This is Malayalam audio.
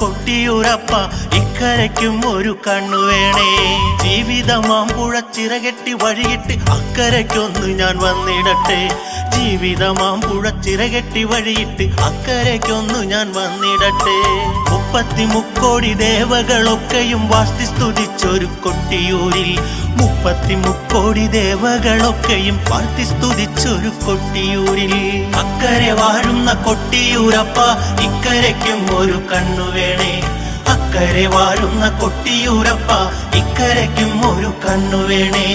കൊട്ടിയൂരപ്പ ഇക്കരയ്ക്കും ഒരു കണ്ണു വേണേ. ജീവിതമാമ്പുഴ ചിറകെട്ടി വഴിയിട്ട് അക്കരയ്ക്കൊന്നു ഞാൻ വന്നിടട്ടെ. ജീവിതമാമ്പുഴ ചിറകെട്ടി വഴിയിട്ട് അക്കരയ്ക്കൊന്നു ഞാൻ വന്നിടട്ടെ. 33 ദേവകളൊക്കെയും വാസ്തി സ്തുതിച്ചൊരു കൊട്ടിയൂരിൽ 33 ദേവകളൊക്കെയും വാഴ്ത്തി സ്തുതിച്ചൊരു കൊട്ടിയൂരിൽ അക്കരെ വാഴുന്ന കൊട്ടിയൂരപ്പ ഇക്കരയ്ക്കും ഒരു കണ്ണു വേണേ. അക്കരെ വാഴുന്ന കൊട്ടിയൂരപ്പ ഇക്കരയ്ക്കും ഒരു കണ്ണു വേണേ.